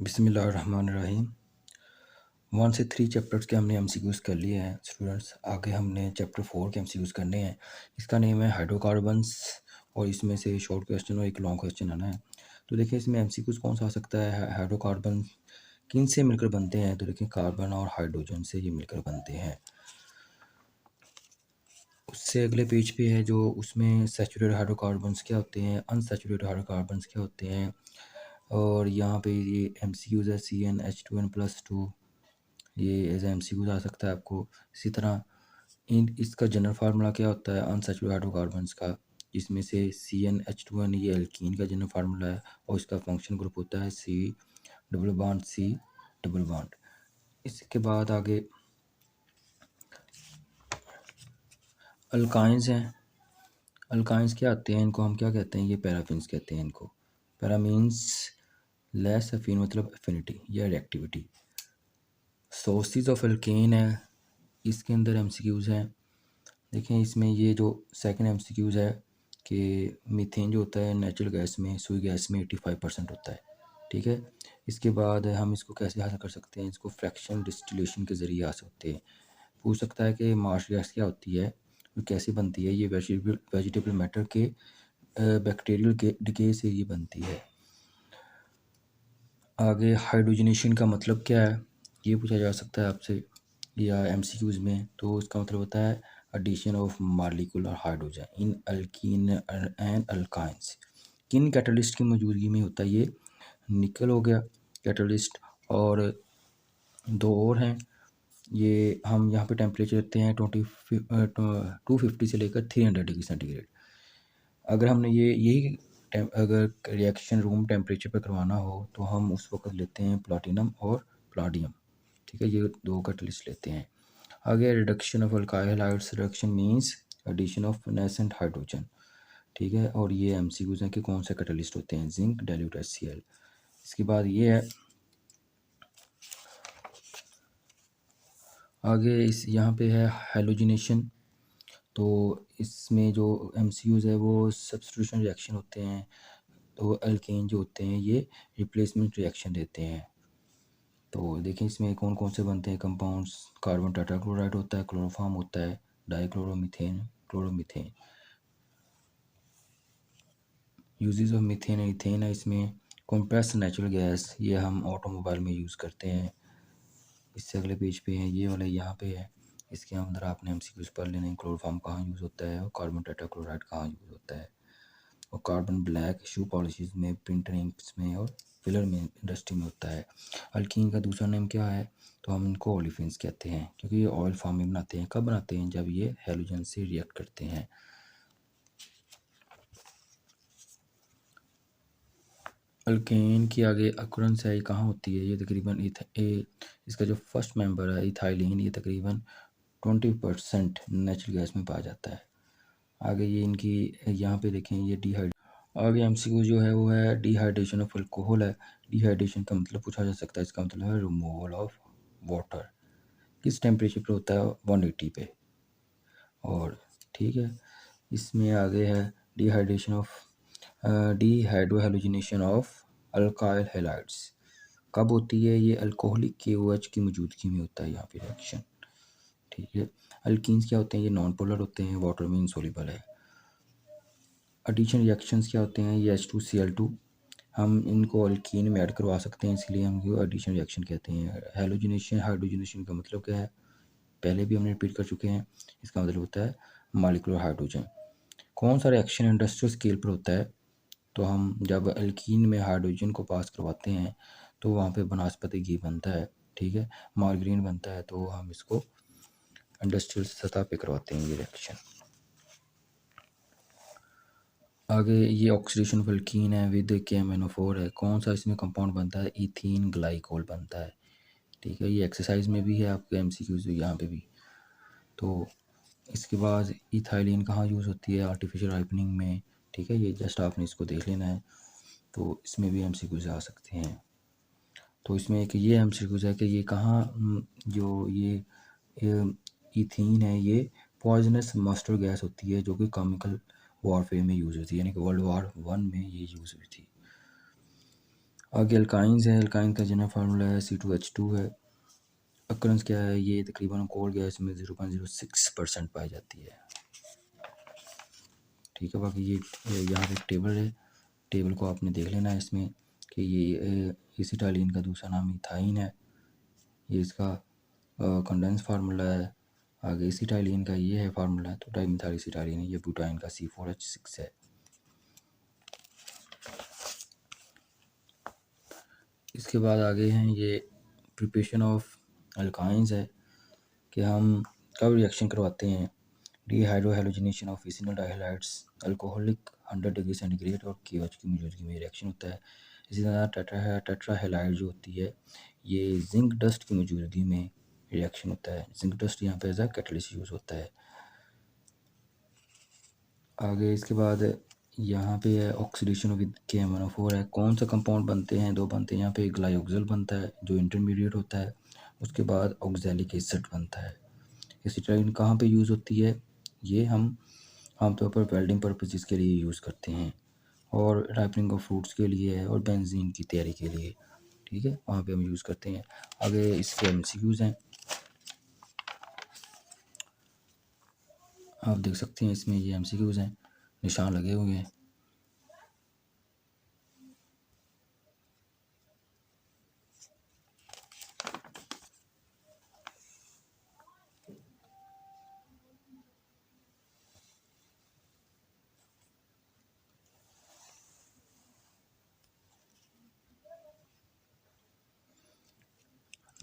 बिस्मिल्लाहिर्रहमानिर्रहीम। 1 से 3 चैप्टर्स के हमने एमसीक्यूज़ कर लिए हैं स्टूडेंट्स। आगे हमने चैप्टर 4 के एमसीक्यूज़ करने हैं। इसका नेम है हाइड्रोकार्बन्स और इसमें से शॉर्ट क्वेश्चन और एक लॉन्ग क्वेश्चन आना है। तो देखिए इसमें एमसीक्यूज़ कौन सा आ सकता है। हाइड्रोकार्बन किन से मिलकर बनते हैं, तो देखिए कार्बन और हाइड्रोजन से ये मिलकर बनते हैं। उससे अगले पेज पे है जो उसमें सैचुरेटेड हाइड्रोकार्बन्स क्या होते हैं, अनसैचुरेटेड हाइड्रोकार्बन्स क्या होते हैं। और यहाँ पे ये एमसीक्यूज़ है CnH2n+2, ये एज एमसीक्यूज आ सकता है आपको। इसी तरह इसका जनरल फार्मूला क्या होता है अनसैचुरेटेड हाइड्रोकार्बन्स का, जिसमें से CnH2n ये एल्कीन का जनरल फार्मूला है और इसका फंक्शन ग्रुप होता है C डबल बॉन्ड। इसके बाद आगे अल्काइंस हैं। अल्काइंस क्या आते हैं, इनको हम क्या कहते हैं, ये पैराफिन्स कहते हैं इनको। पैरा मीन्स लेस अफिन मतलब एफिनिटी या रिएक्टिविटी। सोर्सेज ऑफ एल्केन है, इसके अंदर एमसीक्यूज हैं। देखें इसमें ये जो सेकंड एमसीक्यूज है कि मीथेन जो होता है नेचुरल गैस में, सुई गैस में 85% होता है। ठीक है, इसके बाद हम इसको कैसे हासिल कर सकते हैं, इसको फ्रैक्शन डिस्टिलेशन के ज़रिए आ सकते हैं। पूछ सकता है कि मार्श गैस क्या होती है और कैसे बनती है। ये वेजिटेबल मैटर के बैक्टीरियल के डिके से ये बनती है। आगे हाइड्रोजनेशन का मतलब क्या है, ये पूछा जा सकता है आपसे या एमसीक्यूज में। तो इसका मतलब होता है addition of molecular hydrogen in alkene and alkynes। किन कैटलिस्ट की मौजूदगी में होता है ये, निकल हो गया कैटलिस्ट, और दो और हैं। ये हम यहाँ पे टेम्परेचर देते हैं 250 से लेकर 300 डिग्री सेंटीग्रेड। अगर हमने यही अगर रिएक्शन रूम टेम्परेचर पर करवाना हो तो हम उस वक्त लेते हैं प्लाटिनम और प्लाडियम। ठीक है, ये दो कैटलिस्ट लेते हैं। आगे reduction of alkyl halides, reduction means addition of nascent hydrogen. ठीक है, और ये एमसीक्यूज हैं कि कौन से कैटलिस्ट होते हैं, जिंक डाइल्यूट HCl। इसके बाद ये है आगे इस यहाँ पे है हैलोजिनेशन। तो इसमें जो एमसीक्यूज है वो सब्स्टिट्यूशन रिएक्शन होते हैं। तो अल्केन जो होते हैं ये रिप्लेसमेंट रिएक्शन देते हैं। तो देखें इसमें कौन कौन से बनते हैं कंपाउंड्स। कार्बन टेट्राक्लोराइड होता है, क्लोरोफॉर्म होता है, dichloromethane, chloromethane. Uses of methane and ethane है इसमें। कंप्रेस्ड नेचुरल गैस, ये हम ऑटोमोबाइल में यूज़ करते हैं। इससे अगले पेज पे है ये वाला, यहाँ पे है। इसके अंदर आपने एमसीक्यूज पढ़ लेने हैं, क्लोरोफॉर्म कहाँ यूज़ होता है और कार्बन टेट्राक्लोराइड कहाँ यूज़ होता है। और कार्बन ब्लैक शू पॉलिशेज में, प्रिंटर इंक्स में और फिलर में इंडस्ट्री में होता है। अल्कीन का दूसरा नेम क्या है, तो हम इनको ओलिफिन्स कहते हैं क्योंकि ये ऑयल फॉर्म में बनाते हैं। कब बनाते हैं, जब ये हेलोजन से रिएक्ट करते हैं। अल्केन की आगे अकुरेंस है, ये कहाँ होती है, ये तकरीबन इसका जो फर्स्ट मेंबर है इथाइलिन, ये तकरीबन 20% नेचुरल गैस में पाया जाता है। आगे ये इनकी यहाँ पे देखें ये आगे एमसीक्यू जो है वो है डिहाइड्रेशन ऑफ अल्कोहल है। डिहाइड्रेशन का मतलब पूछा जा सकता है, इसका मतलब है रिमूवल ऑफ वाटर। किस टेम्परेचर पर होता है, 180 पे। और ठीक है, इसमें आगे है dehydration of dehydrohalogenation of alkyl halides. कब होती है, ये अल्कोहलिक KOH की मौजूदगी में होता है यहाँ पे रिएक्शन। ठीक है, अल्कीन्स क्या होते हैं, ये नॉन पोलर होते हैं, वाटर में इंसोल्यूबल है। एडिशन रिएक्शंस क्या होते हैं, ये H2Cl2, हम इनको अल्कीन में ऐड करवा सकते हैं, इसलिए हम इनको एडिशन रिएक्शन कहते हैं। हेलोजिनेशन हाइड्रोजनेशन का मतलब क्या है, पहले भी हमने रिपीट कर चुके हैं। इसका मतलब होता है मॉलिक्यूलर हाइड्रोजन। कौन सा रिएक्शन इंडस्ट्रियल स्केल पर होता है, तो हम जब अल्कीन में हाइड्रोजन को पास करवाते हैं तो वहाँ पे वनस्पति घी बनता है। ठीक है, मार्गरीन बनता है, तो हम इसको इंडस्ट्रियल सतह पे करवाते हैं ये रिएक्शन। आगे ये ऑक्सीडेशन ऑफ एल्कीन है विद KMnO4 है। कौन सा इसमें कंपाउंड बनता है, इथीन ग्लाइकोल बनता है। ठीक है, ये एक्सरसाइज में भी है आपके MCQs यहाँ पे भी। तो इसके बाद इथाइलिन कहाँ यूज़ होती है, आर्टिफिशियल राइपनिंग में। ठीक है, ये जस्ट आपने इसको देख लेना है, तो इसमें भी MCQs आ सकते हैं। तो इसमें एक ये MCQs है कि ये कहाँ जो ये इथीन है ये पॉइजनस मस्टर्ड गैस होती है जो कि केमिकल वॉरफेयर में यूज़ होती है, यानी कि World War I में ये यूज़ हुई थी। आगे अल्काइंस है, अल्काइन का जनरल फार्मूला है C2H2 है। अक्रंस क्या है, ये तकरीबन कोल गैस में 0.06% पाई जाती है। ठीक है, बाकी ये यहाँ पे एक टेबल है, टेबल को आपने देख लेना है इसमें कि ये एसिटाइलिन का दूसरा नाम इथाइन है, ये इसका कंडेंस फार्मूला है। आगे एसिटाइलिन का ये है फार्मूला, तो डाइमिथाइल एसिटाइलिन है, ये ब्यूटाइन का C4H6 है। इसके बाद आगे हैं ये प्रिपरेशन ऑफ अल्काइंस है कि हम कब रिएक्शन करवाते हैं। डीहाइड्रोहैलोजिनेशन ऑफ फिसिनल डाइहैलाइड्स अल्कोहलिक 100 डिग्री सेंटीग्रेड और KOH की मौजूदगी में रिएक्शन होता है। इसी तरह टेट्राहैलाइड जो होती है, ये जिंक डस्ट की मौजूदगी में रिएक्शन होता है। जिंक डस्ट यहाँ पे एज अ कैटलिस्ट यूज़ होता है। आगे इसके बाद यहाँ पे है ऑक्सीडेशन ऑफ KMnO4 है। कौन सा कंपाउंड बनते हैं, दो बनते हैं यहाँ पे, ग्लाइऑक्सल बनता है जो इंटरमीडिएट होता है, उसके बाद ऑक्सैलिक एसिड बनता है। एसिटाइलिन कहाँ पे यूज़ होती है, ये हम आमतौर पर वेल्डिंग पर्पजेज़ के लिए यूज़ करते हैं और राइपनिंग ऑफ फ्रूट्स के लिए है और बेंजीन की तैयारी के लिए। ठीक है, वहाँ पे हम यूज़ करते हैं। आगे इसके MCQs हैं, आप देख सकते हैं इसमें ये MCQs हैं, निशान लगे हुए हैं।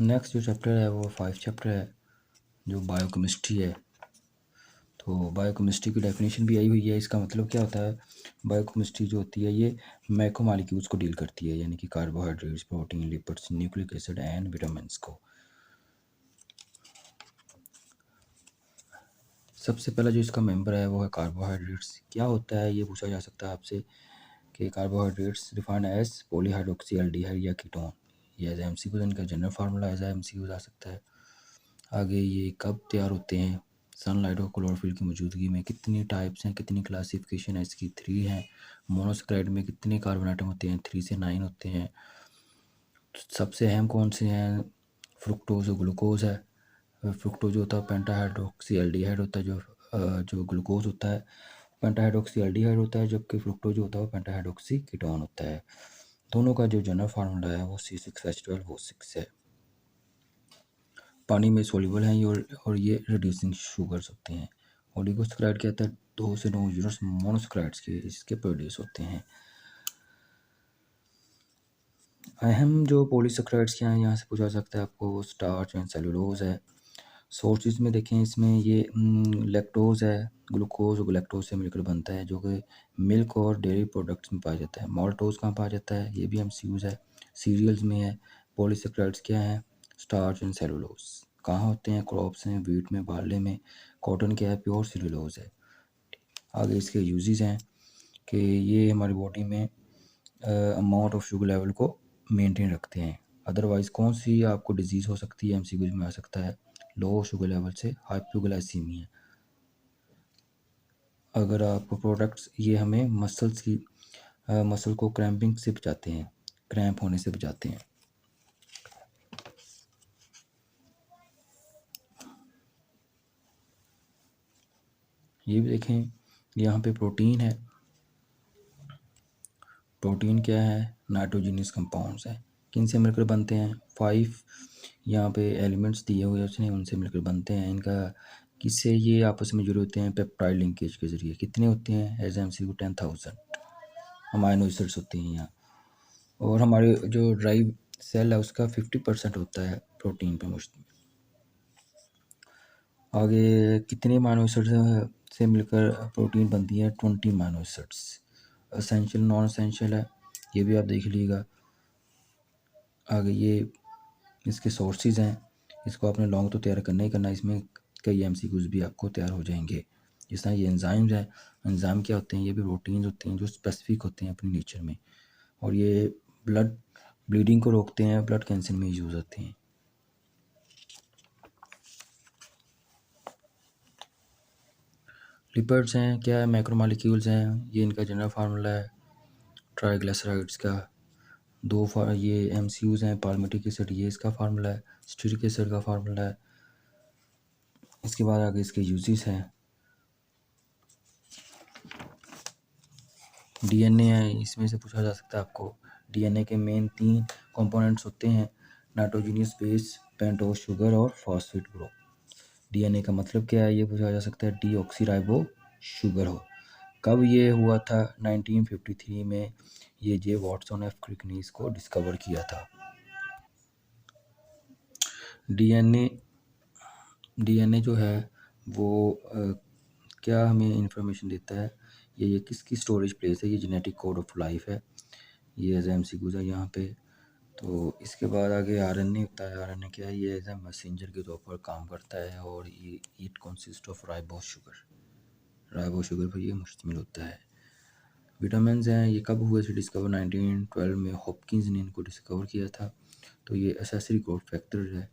नेक्स्ट जो चैप्टर है वो 5 चैप्टर है जो बायोकेमिस्ट्री है। तो बायोकेमिस्ट्री की डेफिनेशन भी आई हुई है। इसका मतलब क्या होता है, बायोकेमिस्ट्री जो होती है ये मैक्रोमॉलिक्यूल्स को डील करती है, यानी कि carbohydrates, protein, lipids, nucleic acid and vitamins को। सबसे पहला जो इसका मेंबर है वो है कार्बोहाइड्रेट्स। क्या होता है ये पूछा जा सकता है आपसे कि carbohydrates defined as polyhydroxy aldehyde या कीटोन। ये एज MCQ इनका जनरल फार्मूला एज MCQ आ सकता है। आगे ये कब तैयार होते हैं, सनलाइट और क्लोरोफिल की मौजूदगी में। कितनी टाइप्स हैं, कितनी क्लासिफिकेशन है इसकी, 3 हैं। मोनोसैकेराइड में कितने कार्बन आइटम होते हैं, 3 से 9 होते हैं। सबसे अहम कौन से हैं, फ्रुक्टोज और ग्लूकोज है। फ्रुक्टोज होता है पेंटाहाइड्रोक्सी एल्डिहाइड होता है, जो ग्लूकोज होता है पेंटाहाइड्रोक्सी एल्डिहाइड होता है, जबकि फ्रुक्टोज जो होता है वो पेंटाहाइड्रोक्सी कीटोन होता है। दोनों का जो जनरल फार्मूला है वो C6H12O6 है। पानी में सोल्यूबल हैं ये और ये रिड्यूसिंग शुगर्स होते हैं। ओलिगोसैकेराइड कहता है 2 से 9 यूनिट्स मोनोसैकेराइड्स के इसके प्रोड्यूस होते हैं। अहम जो पॉलीसैकेराइड्स के हैं यहाँ से पूछा सकता है आपको, वो स्टार्च एंड सेलुलोज है। सोर्सेज में देखें इसमें ये लैक्टोज है, ग्लूकोज और गलैक्टोज से मिलकर बनता है, जो कि मिल्क और डेयरी प्रोडक्ट्स में पाया जाता है। माल्टोज कहाँ पाया जाता है, ये भी MCQs है। सीरियल्स में है। पॉलीसैकेराइड्स क्या है, स्टार्च एंड सेलुलोज। कहाँ होते हैं, क्रॉप्स में, व्हीट में, बार्ले में। कॉटन क्या है, प्योर सेलुलोज है। आगे इसके यूजेस हैं कि ये हमारी बॉडी में अमाउंट ऑफ शुगर लेवल को मेंटेन रखते हैं। अदरवाइज कौन सी आपको डिजीज़ हो सकती है, MCQ में आ सकता है, लो शुगर लेवल से हाइपोग्लाइसीमिया। अगर आप प्रोडक्ट्स ये हमें मसल को क्रैम्पिंग से बचाते हैं, क्रैम्प होने से बचाते हैं। ये भी देखें, यहाँ पे प्रोटीन है। प्रोटीन क्या है, नाइट्रोजनियस कंपाउंड्स है। किन से मिलकर बनते हैं, 5 यहाँ पे एलिमेंट्स दिए हुए उसने, उनसे मिलकर बनते हैं। इनका किससे ये आपस में जुड़े होते हैं, पेप्टाइड लिंकेज के जरिए। कितने होते हैं, एज MCQ 10,000 अमाइनो एसिड्स होते हैं यहाँ। और हमारे जो ड्राइव सेल है उसका 50% होता है प्रोटीन पे मुश्तमिल। आगे कितने अमाइनो एसिड्स से मिलकर प्रोटीन बनती है, 20 amino acids. Essential non essential है, ये भी आप देख लीजिएगा। आगे ये इसके सोर्सेज हैं, इसको आपने लॉन्ग तो तैयार करना ही करना, इसमें कई MCQs भी आपको तैयार हो जाएंगे। जिस तरह ये एंजाइम्स हैं, एंजाइम क्या होते हैं, ये भी प्रोटीन्स होते हैं जो स्पेसिफिक होते हैं अपने नेचर में, और ये ब्लीडिंग को रोकते हैं, ब्लड कैंसर में यूज़ होते हैं। लिपिड्स हैं, क्या है, मैक्रोमॉलिक्यूल्स हैं। ये इनका जनरल फार्मूला है ट्राइग्लिसराइड्स का। ये MCUs हैं। पाल्मिटिक एसिड ये इसका फार्मूला है, स्टीरिक एसिड का फार्मूला है। इसके बाद आगे इसके यूजेस हैं। DNA है, इसमें से पूछा जा सकता है आपको। DNA के मेन 3 कंपोनेंट्स होते हैं, नाइट्रोजनियस बेस, पेंटोज शुगर और फॉस्फेट ग्रुप। DNA का मतलब क्या है, ये पूछा जा सकता है। डीऑक्सीराइबो शुगर हो। कब ये हुआ था? 1953 में ये जे वॉटसन एफ क्रिक ने इसको डिस्कवर किया था। डीएनए जो है वो क्या हमें इंफॉर्मेशन देता है, ये किसकी स्टोरेज प्लेस है, ये जेनेटिक कोड ऑफ लाइफ है। ये एज MCQs है यहाँ पे। तो इसके बाद आगे RNA होता है। RNA क्या है, ये एज ए मैसेंजर के तौर पर काम करता है और ये it consist of ribose sugar पर ये मुश्तमिल होता है। विटामिन्स हैं, ये कब हुए थे डिस्कवर? 1912 में हॉपकिंस ने इनको डिस्कवर किया था। तो ये एसेसरी ग्रोथ फैक्टर है।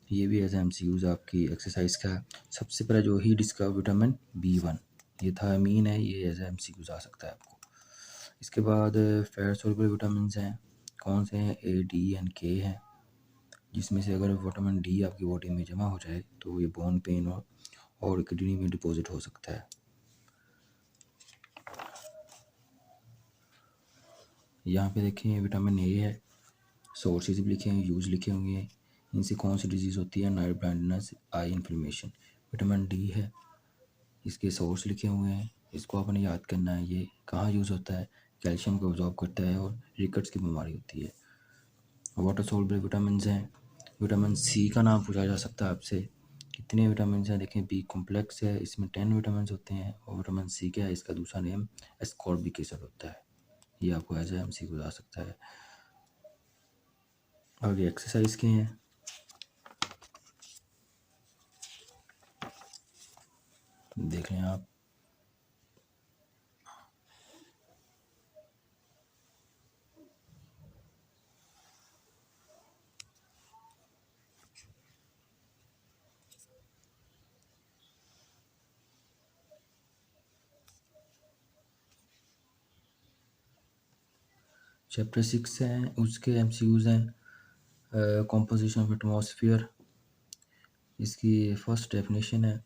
ये भी एज MCQs आपकी एक्सरसाइज का। सबसे पहले जो ही डिस्कवर विटामिन B1, ये था अमीन है, ये एज MCQs आ सकता है आपको। इसके बाद फैट सोल्युबल विटामिन हैं, कौन से हैं? A, D and K हैं, जिसमें से अगर विटामिन D आपकी बॉडी में जमा हो जाए तो ये बोन पेन और किडनी में डिपॉजिट हो सकता है। यहाँ पे देखें विटामिन A है, सोर्सेज भी लिखे हैं, यूज लिखे होंगे हैं। इनसे कौन सी डिजीज़ होती है? नाइट ब्लाइंडनेस, आई इन्फ्लेमेशन। विटामिन D है, इसके सोर्स लिखे हुए हैं, इसको आपने याद करना है। ये कहाँ यूज़ होता है? कैल्शियम को अब्जॉर्ब करता है और रिकेट्स की बीमारी होती है। वाटर सोल्युबल विटामिन हैं। विटामिन C का नाम पूछा जा सकता है आपसे। कितने विटामिन हैं? देखें, B कॉम्प्लेक्स है, इसमें 10 विटामिन होते हैं। और विटामिन C क्या है? इसका दूसरा नेम एस्कॉर्बिक एसिड होता है। ये आपको एज MCQ आ सकता है। आगे एक्सरसाइज के हैं, देख लें आप। चैप्टर 6 है, उसके MCQs हैं। कॉम्पोजिशन ऑफ एटमॉस्फेयर, इसकी फर्स्ट डेफिनेशन है।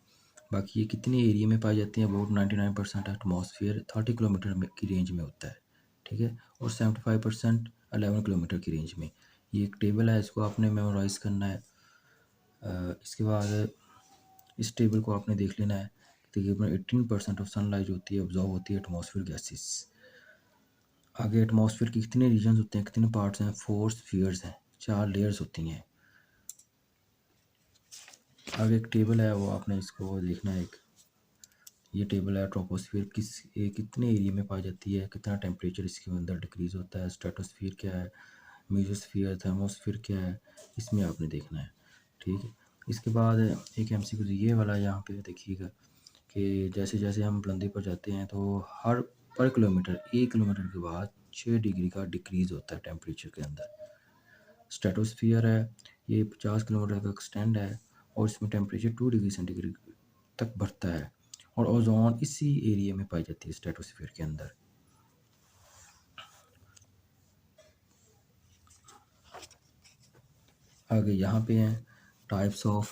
बाकी ये कितने एरिया में पाई जाती है? अबाउट 99% एटमॉस्फेयर 30 किलोमीटर की रेंज में होता है, ठीक है। और 75% 11 किलोमीटर की रेंज में। ये एक टेबल है, इसको आपने मेमोराइज करना है। इसके बाद इस टेबल को आपने देख लेना है। तकरीबन 18% ऑफ सनलाइट जो होती है ऑब्जॉर्व होती है एटमॉस्फेयर गैसेस। आगे एटमॉस्फेयर के कितने रीजन्स होते हैं, कितने पार्ट्स हैं? 4 स्फीयर्स हैं, 4 लेयर्स होती हैं। आगे एक टेबल है, वो आपने इसको देखना है। ये टेबल है, ट्रोपोस्फियर कितने एरिया में पाई जाती है, कितना टेम्परेचर इसके अंदर डिक्रीज होता है। स्ट्रेटोस्फियर क्या है, मेसोस्फियर, थर्मोस्फियर क्या है, इसमें आपने देखना है, ठीक है। इसके बाद एक MCQ ये वाला यहाँ पे देखिएगा कि जैसे जैसे हम बुलंदी पर जाते हैं तो हर पर किलोमीटर 1 किलोमीटर के बाद 6 डिग्री का डिक्रीज होता है टेम्परेचर के अंदर। स्ट्रेटोस्फियर है, ये 50 किलोमीटर का एक्सटेंड है और इसमें टेम्परेचर 2 डिग्री सेंटीग्रेड तक बढ़ता है। और ओजोन इसी एरिया में पाई जाती है, स्ट्रेटोस्फीयर के अंदर। आगे यहाँ पे हैं टाइप्स ऑफ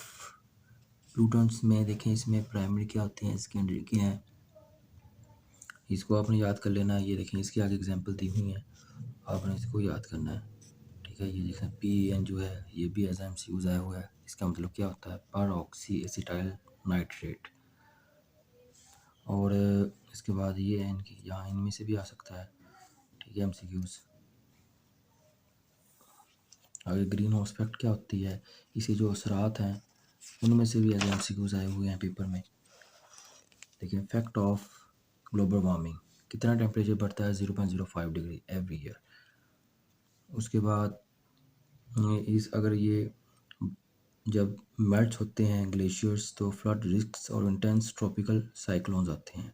प्लूटन्स में। देखें इसमें प्राइमरी क्या होती हैं, सेकेंडरी क्या है, इसको आपने याद कर लेना है। ये देखें इसके आगे एग्जांपल दी हुई हैं, आपने इसको याद करना है, ठीक है। ये देखें PN जो है ये भी एज MCQs आया हुआ है। इसका मतलब क्या होता है? पर ऑक्सी एसिटाइल नाइट्रेट। और इसके बाद ये है इनकी, यहाँ इनमें से भी आ सकता है, ठीक है, MCQs। आगे ग्रीन हाउस इफेक्ट क्या होती है, इसे जो असरात हैं उनमें से भी एज MCQs आए हुए हैं पेपर में। देखिए इफेक्ट ऑफ ग्लोबल वार्मिंग, कितना टेम्परेचर बढ़ता है? 0.05 डिग्री एवरी ईयर। उसके बाद इस अगर ये जब मेल्ट होते हैं ग्लेशियर्स तो फ्लड रिस्क और इंटेंस ट्रॉपिकल साइक्लोन्स आते हैं।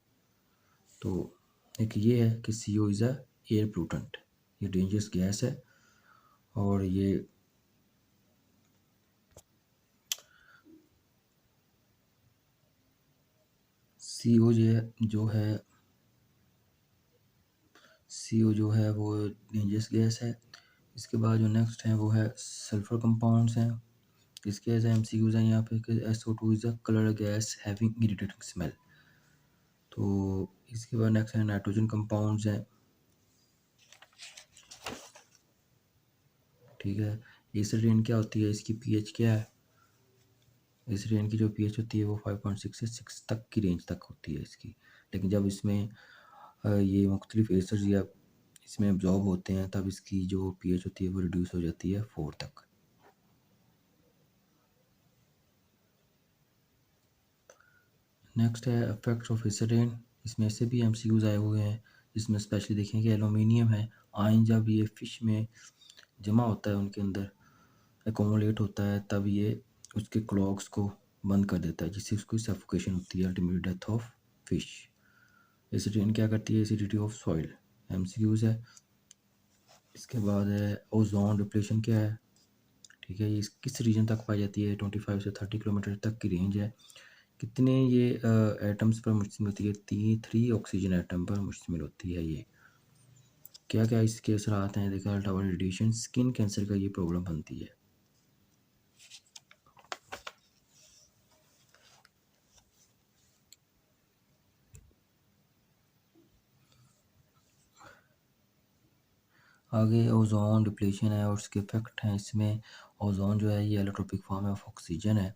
तो एक ये है कि CO is a air pollutant, ये डेंजरस गैस है। और ये CO जो है वो डेंजरस गैस है। इसके बाद जो नेक्स्ट है वो है सल्फर कंपाउंड्स हैं। इसके एज MCQs हैं यहाँ पे कि SO2 is a colour gas having irritating smell. तो इसके बाद नेक्स्ट है नाइट्रोजन कंपाउंड्स हैं। ठीक है, एसिड क्या होती है, इसकी pH क्या है? एसिड की जो pH होती है वो 5.6 से 6 तक की रेंज तक होती है इसकी। लेकिन जब इसमें ये मुख्तलिफ एसिड्स या इसमें एब्जॉर्ब होते हैं तब इसकी जो pH होती है वो रिड्यूस हो जाती है 4 तक। नेक्स्ट है इफेक्ट्स ऑफ एसिडेन। इसमें से भी MCQs आए हुए हैं। इसमें स्पेशली देखें कि एल्यूमिनियम है, आयन जब ये फिश में जमा होता है उनके अंदर एकोमोलेट होता है तब ये उसके क्लॉक्स को बंद कर देता है जिससे उसको सफोकेशन होती है, अल्टीमेट डेथ ऑफ फिश। एसिडेन क्या करती है? एसिडिटी ऑफ सॉइल MCQs है। इसके बाद है ओजोन डिप्लेशन क्या है? ठीक है, ये किस रीजन तक पाई जाती है? 25 से 30 किलोमीटर तक की रेंज है। कितने ये एटम्स पर मुश्तमिल होती है? 3 ऑक्सीजन एटम पर मुश्तमिल होती है ये। क्या क्या इसके असरात हैं? देखा, अल्ट्रावायलेट रेडिएशन स्किन कैंसर का ये प्रॉब्लम बनती है। आगे ओजोन डिप्लेशन है और उसके इफेक्ट हैं। इसमें ओजोन जो है ये एलोट्रोपिक फॉर्म ऑफ ऑक्सीजन है।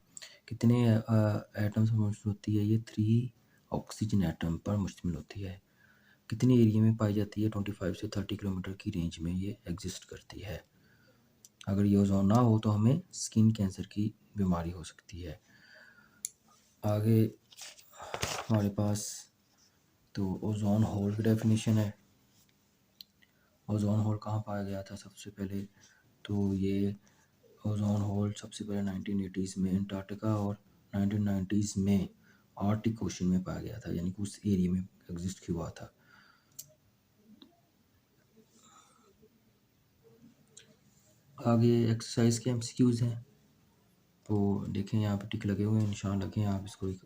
कितने एटम्स पर मुश्तमिल होती है? ये 3 ऑक्सीजन एटम पर मुश्तमिल होती है। कितने एरिया में पाई जाती है? 25 से 30 किलोमीटर की रेंज में ये एग्जिस्ट करती है। अगर ये ओजोन ना हो तो हमें स्किन कैंसर की बीमारी हो सकती है। आगे हमारे पास तो ओजोन होल की डेफिनेशन है। ओजोन होल कहाँ पाया गया था सबसे पहले? तो ये ओजोन होल सबसे पहले 1980s में अंटार्कटिका और 1990s में आर्टिक ओशन में पाया गया था, यानी कि उस एरिया में एग्जिस्ट हुआ था। आगे एक्सरसाइज के MCQs हैं। तो देखें यहाँ पे टिक लगे हुए हैं, निशान लगे हैं, आप इसको एक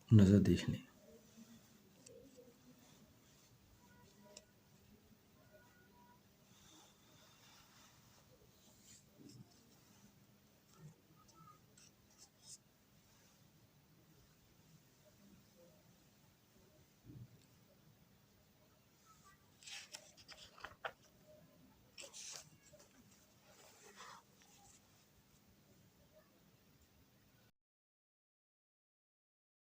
नज़र देख लें।